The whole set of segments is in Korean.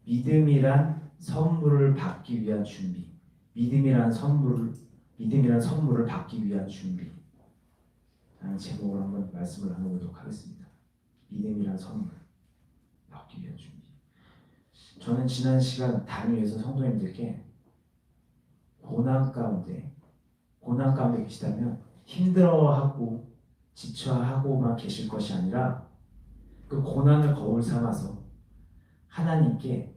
믿음이란 선물을 받기 위한 준비. 믿음이란 선물을 받기 위한 준비. 라는 제목으로 한번 말씀을 나눠보도록 하겠습니다. 믿음이란 선물 받기 위한 준비. 저는 지난 시간 단위에서 성도님들께 고난 가운데 계시다면 힘들어하고 지쳐하고만 계실 것이 아니라 그 고난을 거울 삼아서 하나님께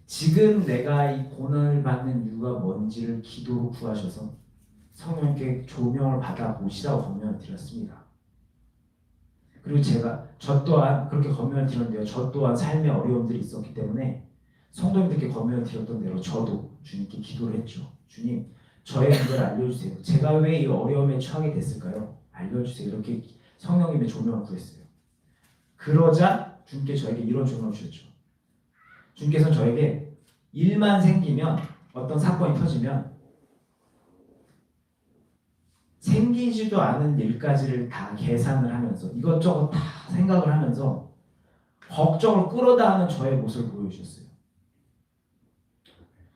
지금 내가 이 고난을 받는 이유가 뭔지를 기도로 구하셔서 성령께 조명을 받아보시라고 권면을 드렸습니다. 그리고 저 또한 그렇게 권면을 드렸는데요. 저 또한 삶의 어려움들이 있었기 때문에 성도님들께 권면을 드렸던 대로 저도 주님께 기도를 했죠. 주님, 저의 문제를 알려주세요. 제가 왜 이 어려움에 처하게 됐을까요? 알려주세요. 이렇게 성령님의 조명을 구했어요. 그러자 주님께 저에게 이런 조명을 주셨죠. 주님께서 저에게 일만 생기면, 어떤 사건이 터지면 생기지도 않은 일까지를 다 계산을 하면서 이것저것 다 생각을 하면서 걱정을 끌어다 하는 저의 모습을 보여주셨어요.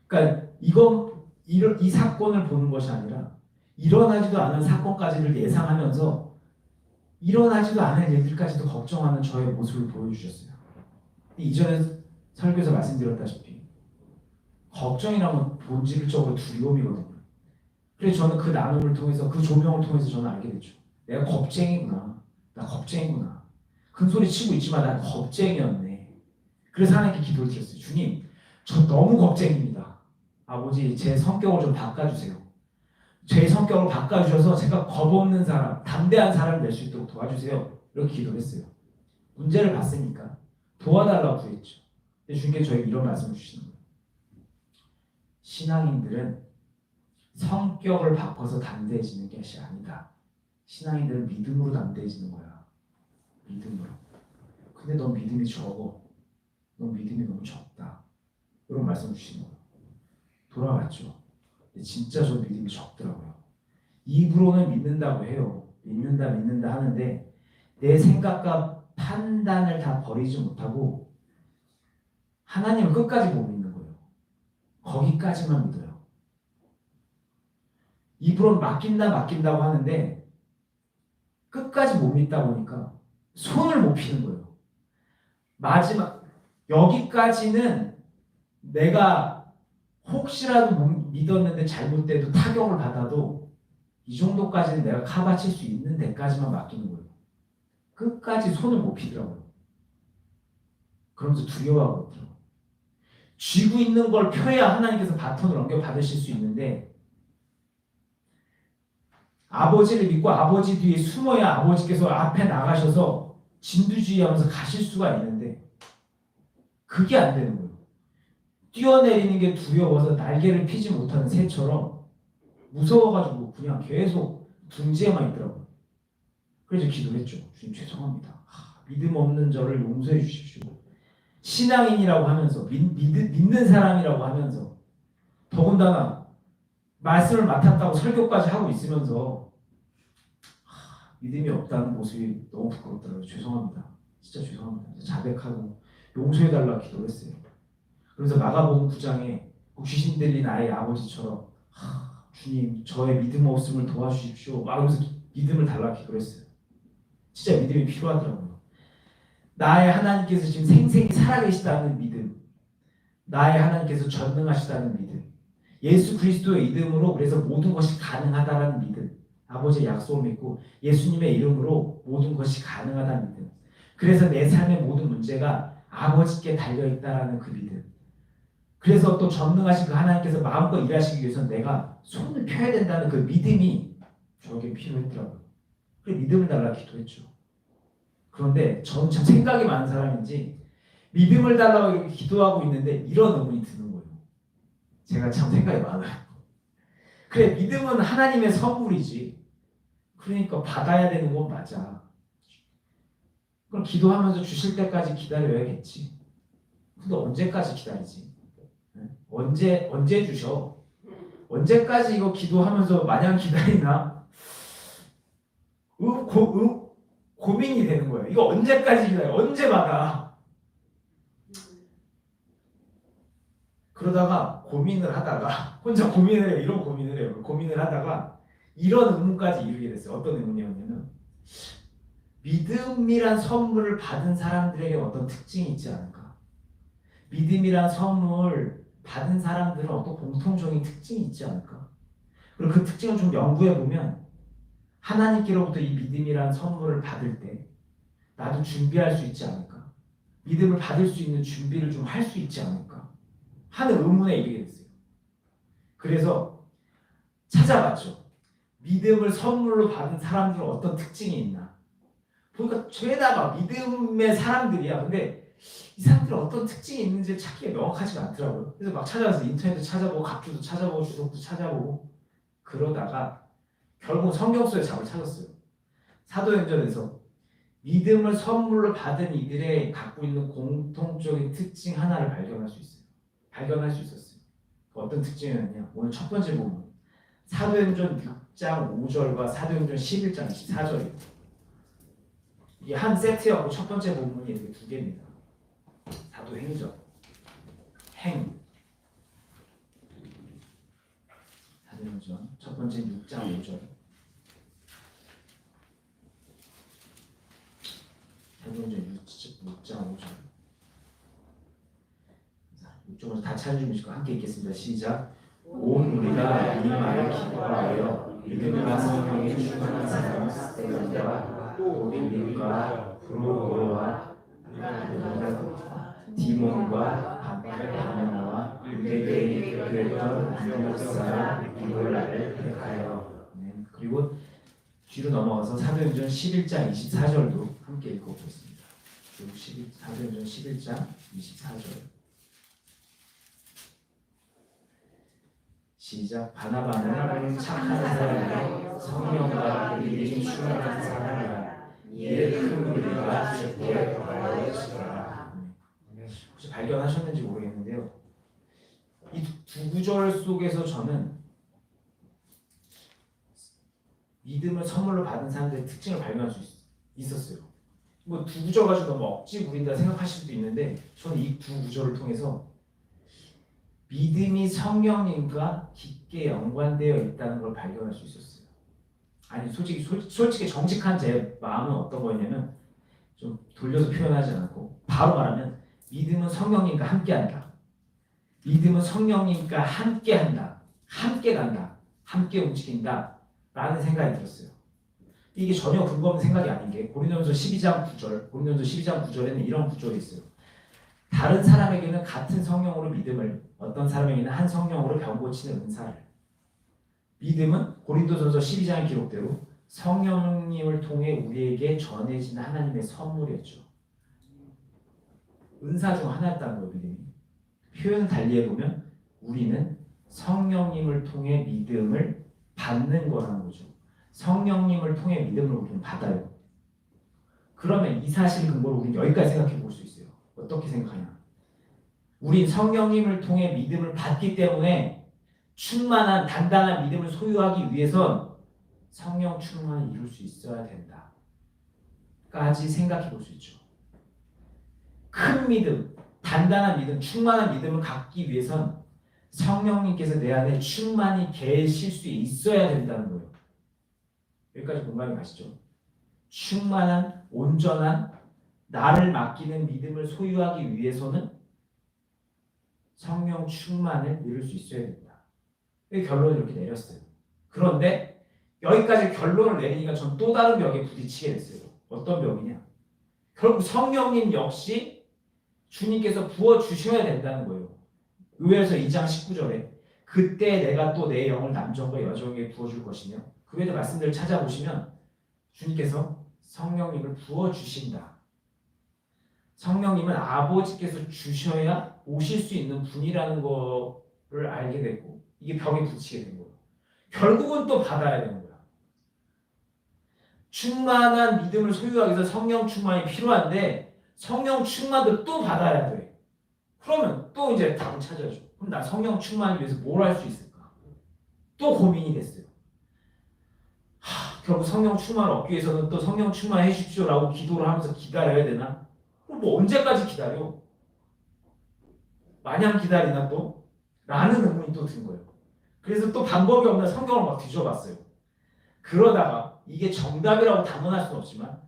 그러니까 이 사건을 보는 것이 아니라 일어나지도 않은 사건까지를 예상하면서 일어나지도 않은 일들까지도 걱정하는 저의 모습을 보여주셨어요. 이전에 설교에서 말씀드렸다시피 걱정이라면 본질적으로 두려움이거든요. 그래서 저는 그 나눔을 통해서, 그 조명을 통해서 저는 알게 됐죠. 내가 겁쟁이구나. 나 겁쟁이구나. 큰 소리 치고 있지만 난 겁쟁이였네. 그래서 하나님께 기도를 드렸어요. 주님, 저 너무 겁쟁이입니다. 아버지, 제 성격을 좀 바꿔주세요. 제 성격을 바꿔주셔서 제가 겁없는 사람, 담대한 사람이 될 수 있도록 도와주세요. 이렇게 기도를 했어요. 문제를 봤으니까 도와달라고 구했죠. 근데 주님께서 저에게 이런 말씀을 주시는 거예요. 신앙인들은 성격을 바꿔서 담대해지는 것이 아니다. 신앙인들은 믿음으로 담대해지는 거야. 믿음으로. 근데 넌 믿음이 적어. 넌 믿음이 너무 적다. 이런 말씀을 주시는 거예요. 돌아왔죠. 근데 진짜 저 믿음이 적더라고요. 입으로는 믿는다고 해요. 믿는다 하는데 내 생각과 판단을 다 버리지 못하고 하나님을 끝까지 못 믿는 거예요. 거기까지만 믿어요. 입으로는 맡긴다고 하는데 끝까지 못 믿다 보니까 손을 못 피는 거예요. 마지막 여기까지는 내가 혹시라도 못 믿었는데 잘못돼도 타격을 받아도 이 정도까지는 내가 카바칠 수 있는 데까지만 맡기는 거예요. 끝까지 손을 못 피더라고요. 그러면서 두려워하거든요. 쥐고 있는 걸 펴야 하나님께서 바톤을 넘겨받으실 수 있는데 아버지를 믿고 아버지 뒤에 숨어야 아버지께서 앞에 나가셔서 진두지휘하면서 가실 수가 있는데 그게 안 되는 거예요. 뛰어내리는 게 두려워서 날개를 피지 못하는 새처럼 무서워가지고 그냥 계속 둥지에만 있더라고요. 그래서 기도했죠. 주님 죄송합니다. 믿음 없는 저를 용서해 주십시오. 신앙인이라고 하면서 믿는 사람이라고 하면서 더군다나 말씀을 맡았다고 설교까지 하고 있으면서 믿음이 없다는 모습이 너무 부끄럽더라고요. 죄송합니다. 진짜 죄송합니다. 자백하고 용서해달라고 기도했어요. 그래서 마가복음 9장에 귀신 들린 아이의 아버지처럼 주님 저의 믿음 없음을 도와주십시오. 막 하면서 믿음을 달라고 기도했어요. 진짜 믿음이 필요하더라고요. 나의 하나님께서 지금 생생히 살아계시다는 믿음, 나의 하나님께서 전능하시다는 믿음, 예수 그리스도의 이름으로 그래서 모든 것이 가능하다는 믿음, 아버지의 약속을 믿고 예수님의 이름으로 모든 것이 가능하다는 믿음, 그래서 내 삶의 모든 문제가 아버지께 달려있다라는 그 믿음, 그래서 또 전능하신 그 하나님께서 마음껏 일하시기 위해서 내가 손을 펴야 된다는 그 믿음이 저에게 필요했더라고요. 그래서 믿음을 달라고 기도했죠. 그런데 저는 참 생각이 많은 사람인지 믿음을 달라고 이렇게 기도하고 있는데 이런 의문이 드는 거예요. 제가 참 생각이 많아요. 그래, 믿음은 하나님의 선물이지. 그러니까 받아야 되는 건 맞아. 그럼 기도하면서 주실 때까지 기다려야겠지. 근데 언제까지 기다리지? 언제 주셔? 언제까지 이거 기도하면서 마냥 기다리나? 고민이 되는 거예요. 이거 언제까지 기다려? 언제 받아? 그러다가 고민을 하다가 혼자 고민을 해요. 이런 고민을 해요. 고민을 하다가 이런 의문까지 이르게 됐어요. 어떤 의문이었냐면 믿음이란 선물을 받은 사람들에게 어떤 특징이 있지 않을까? 믿음이란 선물 받은 사람들은 어떤 공통적인 특징이 있지 않을까? 그리고 그 특징을 좀 연구해 보면 하나님께로부터 이 믿음이란 선물을 받을 때 나도 준비할 수 있지 않을까? 믿음을 받을 수 있는 준비를 좀 할 수 있지 않을까? 하는 의문에 이르게 됐어요. 그래서 찾아봤죠. 믿음을 선물로 받은 사람들은 어떤 특징이 있나? 보니까 죄다가 믿음의 사람들이야. 근데 이 사람들은 어떤 특징이 있는지 찾기가 명확하지가 않더라고요. 그래서 막 찾아가서 인터넷도 찾아보고 각주도 찾아보고 주석도 찾아보고 그러다가 결국 성경 속에 답을 찾았어요. 사도행전에서 믿음을 선물로 받은 이들의 갖고 있는 공통적인 특징 하나를 발견할 수 있어요. 발견할 수 있었어요. 어떤 특징이었냐? 오늘 첫 번째 부분 사도행전 6장 5절과 사도행전 11장 24절이에요. 이게 한 세트였고 첫 번째 부분이 이렇게 두 개입니다. 사도행전 사도행전 첫 번째 6장 5절 사도행전 6장 5절 6절부터 다 찾아주시고 함께 읽겠습니다. 시작. 온 우리가 이 말을 기뻐하여 믿음과 성령에 충만한 사람 스테반과 또 우리 믿음과 브로고와 디몬과 바나나와 유대인이 그랬던 안디옥 사람 니골라를 택하여. 그리고 뒤로 넘어가서 사도행전 11장 24절도 함께 읽어보겠습니다. 사도행전 11장 24절 시작. 바나바는 착한 사람이요 성령과 믿음이 충만한 사람이라 이에 큰 무리가 주께 바라보시더라. 혹시 발견하셨는지 모르겠는데요. 이 두 구절 속에서 저는 믿음을 선물로 받은 사람들의 특징을 발견할 수 있었어요. 뭐 두 구절 가지고 너무 억지 부린다 생각하실 수도 있는데 저는 이 두 구절을 통해서 믿음이 성령님과 깊게 연관되어 있다는 걸 발견할 수 있었어요. 아니 솔직히 정직한 제 마음은 어떤 거였냐면 좀 돌려서 표현하지 않고 바로 말하면 믿음은 성령님과 함께한다. 믿음은 성령님과 함께한다. 함께 간다. 함께 움직인다. 라는 생각이 들었어요. 이게 전혀 근거 없는 생각이 아닌 게 고린도전서 12장 9절에는 이런 구절이 있어요. 다른 사람에게는 같은 성령으로 믿음을, 어떤 사람에게는 한 성령으로 병고치는 은사를. 믿음은 고린도전서 12장의 기록대로 성령님을 통해 우리에게 전해지는 하나님의 선물이었죠. 은사 중 하나였다는 거예요, 믿음이. 표현 달리 해보면 우리는 성령님을 통해 믿음을 받는 거라는 거죠. 성령님을 통해 믿음을 우리는 받아요. 그러면 이 사실 근거로 우리는 여기까지 생각해 볼 수 있어요. 어떻게 생각하냐? 우린 성령님을 통해 믿음을 받기 때문에 충만한 단단한 믿음을 소유하기 위해선 성령 충만을 이룰 수 있어야 된다. 까지 생각해 볼 수 있죠. 큰 믿음, 단단한 믿음, 충만한 믿음을 갖기 위해선 성령님께서 내 안에 충만히 계실 수 있어야 된다는 거예요. 여기까지 공감이 가시죠? 충만한, 온전한, 나를 맡기는 믿음을 소유하기 위해서는 성령 충만을 이룰 수 있어야 된다. 이 결론을 이렇게 내렸어요. 그런데 여기까지 결론을 내리니까 전 또 다른 벽에 부딪히게 됐어요. 어떤 벽이냐? 결국 성령님 역시 주님께서 부어주셔야 된다는 거예요. 요엘서 2장 19절에 그때 내가 또 내 영을 남정과 여정에게 부어줄 것이며 그 외의 말씀들을 찾아보시면 주님께서 성령님을 부어주신다. 성령님은 아버지께서 주셔야 오실 수 있는 분이라는 거를 알게 되고 이게 벽에 부딪히게 된 거예요. 결국은 또 받아야 되는 거야. 충만한 믿음을 소유하기 위해서 성령 충만이 필요한데 성령 충만도 또 받아야 돼. 그러면 또 이제 답을 찾아야죠. 그럼 나 성령 충만을 위해서 뭘 할 수 있을까? 또 고민이 됐어요. 결국 성령 충만을 얻기 위해서는 또 성령 충만해 주십시오라고 기도를 하면서 기다려야 되나? 그럼 뭐 언제까지 기다려? 마냥 기다리나 또? 라는 의문이 또 든 거예요. 그래서 또 방법이 없나 성경을 막 뒤져봤어요. 그러다가 이게 정답이라고 단언할 수는 없지만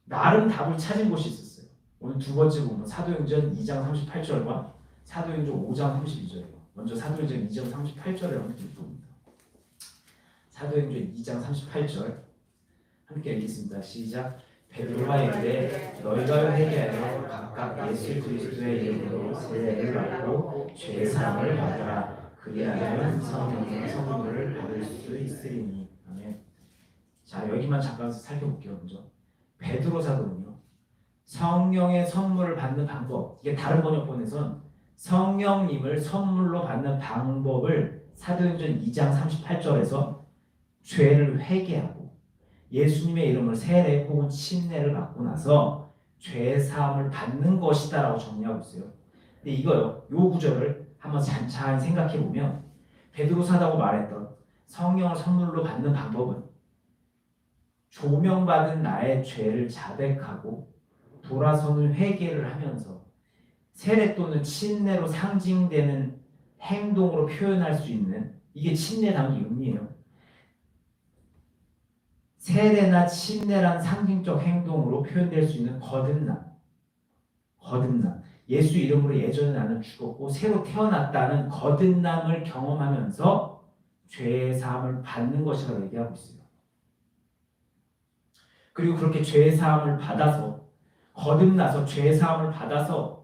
나름 답을 찾은 곳이 있었어요. 오늘 두 번째 보면 사도행전 2장 38절과 사도행전 5장 32절이에요. 먼저 사도행전 2장 38절을 함께 읽어봅니다. 사도행전 2장 38절 함께 읽겠습니다. 시작. 베드로가 이르되 너희가 회개하여 각각 예수 그리스도의 이름으로 세례를 받고 죄 사함을 받으라. 그리하면 성령의 선물을 받을 수 있으리니. 아멘. 자, 여기만 잠깐 살펴볼게요. 먼저 베드로 사도는요, 성령의 선물을 받는 방법, 이게 다른 번역본에선 성령님을 선물로 받는 방법을 사도행전 2장 38절에서 죄를 회개하고 예수님의 이름을 세례 혹은 침례를 받고 나서 죄 사함을 받는 것이다 라고 정리하고 있어요. 근데 이거요, 요 구절을 한번 잘 생각해 보면 베드로 사도가 말했던 성령을 선물로 받는 방법은 조명받은 나의 죄를 자백하고 돌아서는 회개를 하면서 세례 또는 침례로 상징되는 행동으로 표현할 수 있는, 이게 침례 담긴 의미예요. 세례나 침례란 상징적 행동으로 표현될 수 있는 거듭남. 예수 이름으로 예전에 나는 죽었고 새로 태어났다는 거듭남을 경험하면서 죄의 사함을 받는 것이라고 얘기하고 있어요. 그리고 그렇게 죄의 사함을 받아서 거듭나서 죄의 사함을 받아서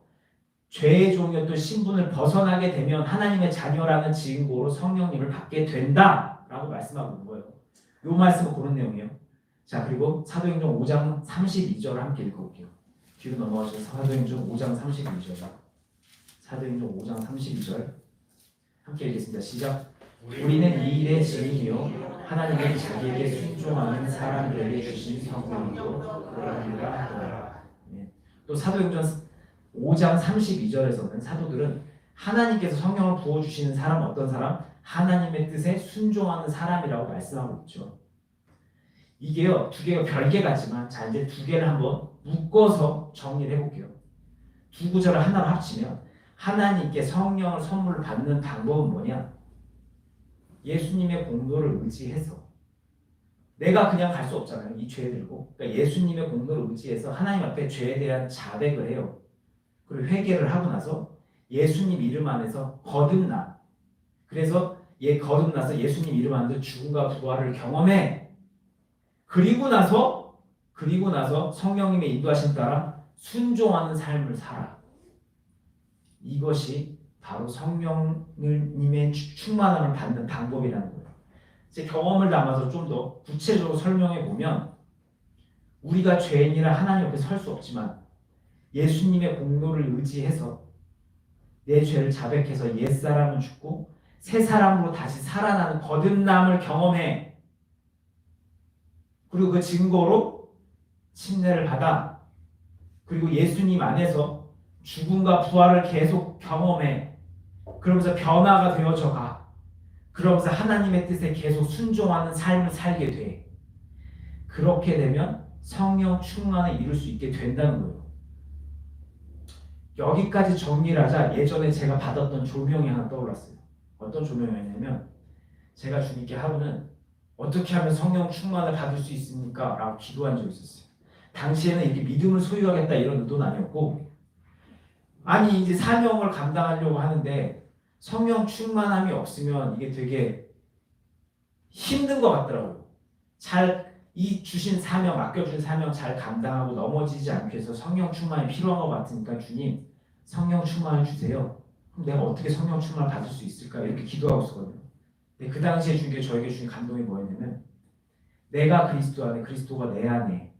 죄의 종이었던 신분을 벗어나게 되면 하나님의 자녀라는 증거로 성령님을 받게 된다라고 말씀하고 있는 거예요. 이 말씀은 그런 내용이에요. 자, 그리고 사도행전 5장 32절을 함께 읽어볼게요. 뒤로 넘어가셔서 사도행전 5장 32절. 사도행전 5장 32절 함께 읽겠습니다. 시작. 우리는 이 일의 증인이요 하나님이 자기에게 순종하는 사람들에게 주신 성령으로 그러리라 하더라. 또 사도행전 5장 32절에서는 사도들은 하나님께서 성령을 부어주시는 사람, 어떤 사람? 하나님의 뜻에 순종하는 사람이라고 말씀하고 있죠. 이게요, 두 개가 별개 같지만, 자, 이제 두 개를 한번 묶어서 정리를 해볼게요. 두 구절을 하나로 합치면 하나님께 성령을 선물을 받는 방법은 뭐냐? 예수님의 공로를 의지해서, 내가 그냥 갈 수 없잖아요. 이 죄 들고. 그러니까 예수님의 공로를 의지해서 하나님 앞에 죄에 대한 자백을 해요. 그리고 회개를 하고 나서 예수님 이름 안에서 거듭나. 그래서 거듭나서 예수님 이름 안에서 죽음과 부활을 경험해. 그리고 나서 성령님의 인도하심 따라 순종하는 삶을 살아. 이것이 바로 성령님의 충만함을 받는 방법이라는 거예요. 제 경험을 담아서 좀 더 구체적으로 설명해 보면, 우리가 죄인이라 하나님 앞에 설 수 없지만 예수님의 공로를 의지해서 내 죄를 자백해서 옛사람은 죽고 새 사람으로 다시 살아나는 거듭남을 경험해. 그리고 그 증거로 침례를 받아. 그리고 예수님 안에서 죽음과 부활을 계속 경험해. 그러면서 변화가 되어져 가. 그러면서 하나님의 뜻에 계속 순종하는 삶을 살게 돼. 그렇게 되면 성령 충만을 이룰 수 있게 된다는 거예요. 여기까지 정리를 하자 예전에 제가 받았던 조명이 하나 떠올랐어요. 어떤 조명이었냐면, 제가 주님께 하루는 어떻게 하면 성령 충만을 받을 수 있습니까? 라고 기도한 적이 있었어요. 당시에는 이렇게 믿음을 소유하겠다 이런 의도는 아니었고, 아니 이제 사명을 감당하려고 하는데 성령 충만함이 없으면 이게 되게 힘든 것 같더라고요. 이 주신 사명, 맡겨준 사명 잘 감당하고 넘어지지 않기 위해서 성령 충만이 필요한 것 같으니까, 주님 성령 충만을 주세요. 그럼 내가 어떻게 성령 충만을 받을 수 있을까? 이렇게 기도하고 있었거든요. 근데 그 당시에 저에게 주신 감동이 뭐였냐면, 내가 그리스도 안에, 그리스도가 내 안에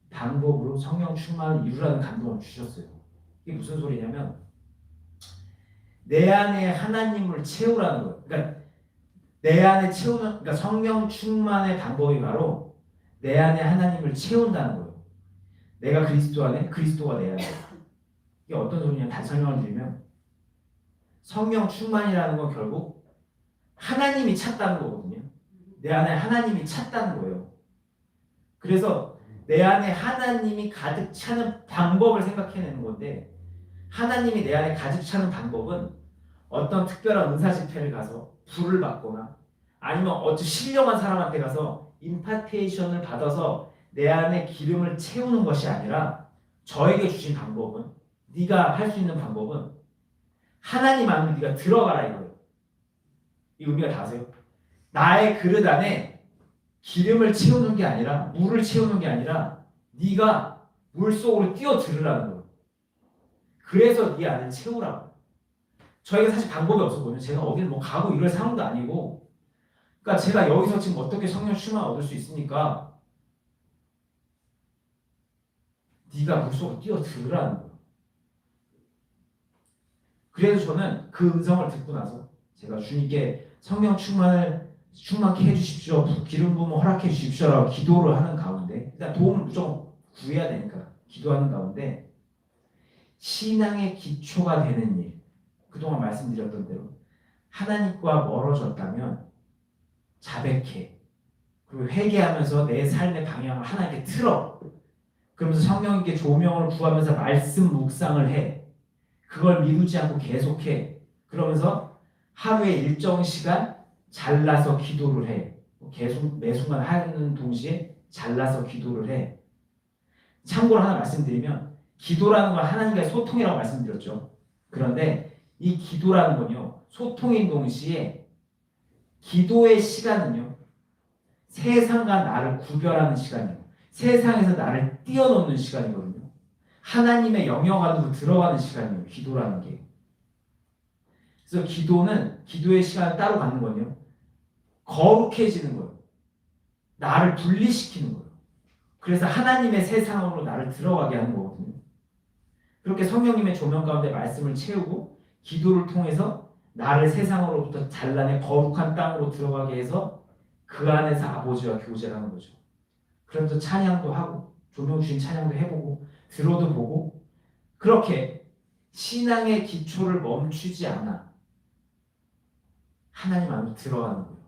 방법으로 성령 충만을 이루라는 감동을 주셨어요. 이게 무슨 소리냐면, 내 안에 하나님을 채우라는 거예요. 그러니까 내 안에 채우는, 그러니까 성령 충만의 방법이 바로 내 안에 하나님을 채운다는 거예요. 내가 그리스도 안에, 그리스도가 내 안에. 이게 어떤 소리냐? 다시 설명을 드리면, 성령 충만이라는 건 결국 하나님이 찼다는 거거든요. 내 안에 하나님이 찼다는 거예요. 그래서 내 안에 하나님이 가득 차는 방법을 생각해내는 건데, 하나님이 내 안에 가득 차는 방법은 어떤 특별한 은사 집회를 가서 불을 받거나 아니면 어떤 신령한 사람한테 가서 임파테이션을 받아서 내 안에 기름을 채우는 것이 아니라 저에게 주신 방법은 네가 할 수 있는 방법은 하나님 안으로 네가 들어가라 이거예요. 이 의미가 다세요. 나의 그릇 안에 기름을 채우는 게 아니라 물을 채우는 게 아니라 네가 물 속으로 뛰어들으라는 거예요. 그래서 네 안을 채우라고. 저에게 사실 방법이 없었거든요. 제가 어딜 뭐 가고 이럴 상황도 아니고. 그러니까 제가 여기서 지금 어떻게 성령 충만을 얻을 수 있습니까? 네가 물 속으로 뛰어들으라는 거예요. 그래서 저는 그 음성을 듣고 나서 제가 주님께 성령 충만케 해주십시오. 기름 부음을 허락해 주십시오라고 기도를 하는 가운데 일단 도움을 무조건 구해야 되니까 기도하는 가운데 신앙의 기초가 되는 일 그동안 말씀드렸던 대로 하나님과 멀어졌다면 자백해 그리고 회개하면서 내 삶의 방향을 하나님께 틀어 그러면서 성령님께 조명을 구하면서 말씀 묵상을 해 그걸 미루지 않고 계속해 그러면서 하루에 일정 시간 잘라서 기도를 해 계속 매 순간 하는 동시에 잘라서 기도를 해 참고로 하나 말씀드리면 기도라는 건 하나님과의 소통이라고 말씀드렸죠. 그런데 이 기도라는 건요 소통인 동시에 기도의 시간은요 세상과 나를 구별하는 시간이에요. 세상에서 나를 띄워놓는 시간이거든요. 하나님의 영역 안으로 들어가는 시간이에요. 기도라는 게. 그래서 기도의 시간을 따로 갖는 건요. 거룩해지는 거예요. 나를 분리시키는 거예요. 그래서 하나님의 세상으로 나를 들어가게 하는 거거든요. 그렇게 성령님의 조명 가운데 말씀을 채우고 기도를 통해서 나를 세상으로부터 잘라내 거룩한 땅으로 들어가게 해서 그 안에서 아버지와 교제를 하는 거죠. 그러면서 찬양도 하고 조명 주신 찬양도 해보고 들어도 보고 그렇게 신앙의 기초를 멈추지 않아 하나님 안으로 들어가는 거예요.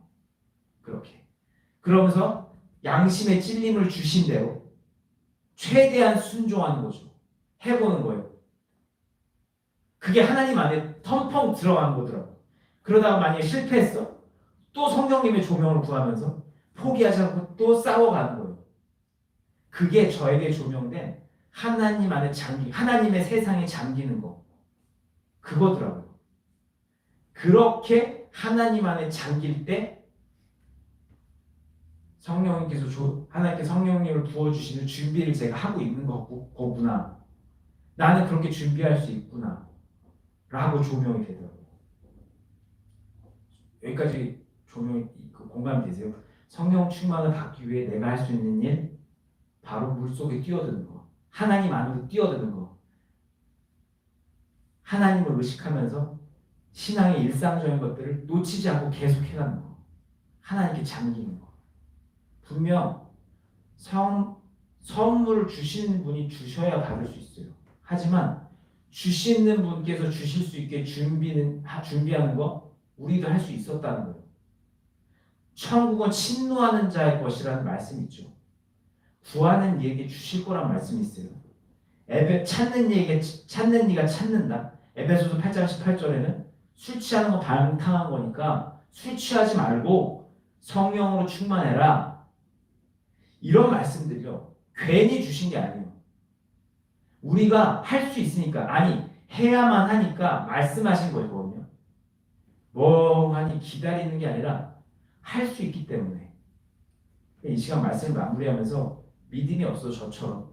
그렇게 그러면서 양심의 찔림을 주신 대로 최대한 순종하는 거죠. 해보는 거예요. 그게 하나님 안에 텅텅 들어가는 거더라고요. 그러다가 만약에 실패했어? 또 성령님의 조명을 구하면서 포기하지 않고 또 싸워가는 거예요. 그게 저에게 조명된 하나님 안에 하나님의 세상에 잠기는 거. 그거더라고요. 그렇게 하나님 안에 잠길 때 하나님께 성령님을 부어주시는 준비를 제가 하고 있는 거구나. 나는 그렇게 준비할 수 있구나. 라고 조명이 되더라고요. 여기까지 공감이 되세요? 성령 충만을 받기 위해 내가 할 수 있는 일 바로 물속에 뛰어드는 거. 하나님 안으로 뛰어드는 거. 하나님을 의식하면서 신앙의 일상적인 것들을 놓치지 않고 계속 해가는 거. 하나님께 잠기는 거. 분명 선물을 주시는 분이 주셔야 받을 수 있어요. 하지만 주시는 분께서 주실 수 있게 준비하는 거 우리도 할 수 있었다는 거예요. 천국은 침노하는 자의 것이라는 말씀이 있죠. 구하는 이에게 주실 거란 말씀이 있어요. 찾는 이가 찾는다. 에베소서 8장 18절에는 술 취하는 건 방탕한 거니까 술 취하지 말고 성령으로 충만해라. 이런 말씀들이요. 괜히 주신 게 아니에요. 우리가 할 수 있으니까 해야만 하니까 말씀하신 거거든요. 멍하니 기다리는 게 아니라 할 수 있기 때문에 이 시간 말씀을 마무리하면서 믿음이 없어서 저처럼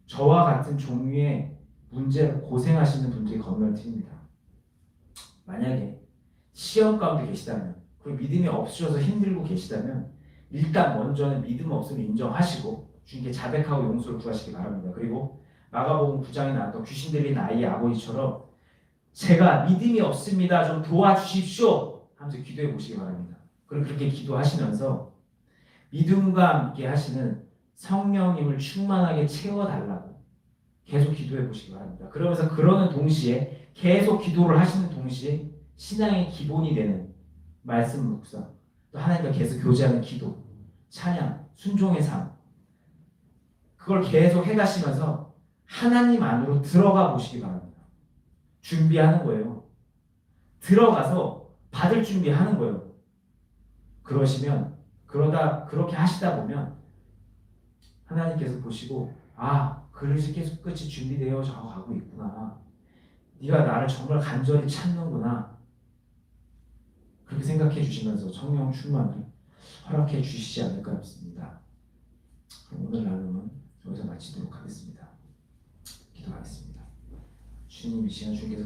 저와 같은 종류의 문제로 고생하시는 분들이 건너뛰입니다. 만약에 시험 가운데 계시다면 그리고 믿음이 없으셔서 힘들고 계시다면 일단 먼저는 믿음 없음을 인정하시고 주님께 자백하고 용서를 구하시기 바랍니다. 그리고 마가복음 9장에 나왔던 귀신 들린 아이의 아버지처럼 제가 믿음이 없습니다. 좀 도와주십시오. 하면서 기도해 보시기 바랍니다. 그리고 그렇게 기도하시면서 믿음과 함께 하시는 성령님을 충만하게 채워달라고 계속 기도해 보시기 바랍니다. 그러면서 그러는 동시에 계속 기도를 하시는 동시에 신앙의 기본이 되는 말씀 묵상 또 하나님과 계속 교제하는 기도, 찬양, 순종의 삶 그걸 계속 해가시면서 하나님 안으로 들어가 보시기 바랍니다. 준비하는 거예요. 들어가서 받을 준비하는 거예요. 그러시면 그렇게 하시다 보면 하나님께서 보시고 그릇이 계속 끝이 준비되어 가고 있구나. 네가 나를 정말 간절히 찾는구나. 그렇게 생각해 주시면서 성령 충만을 허락해 주시지 않을까 싶습니다. 그럼 오늘 나눔은 여기서 마치도록 하겠습니다. 기도하겠습니다. 주님, 이 시간 주께서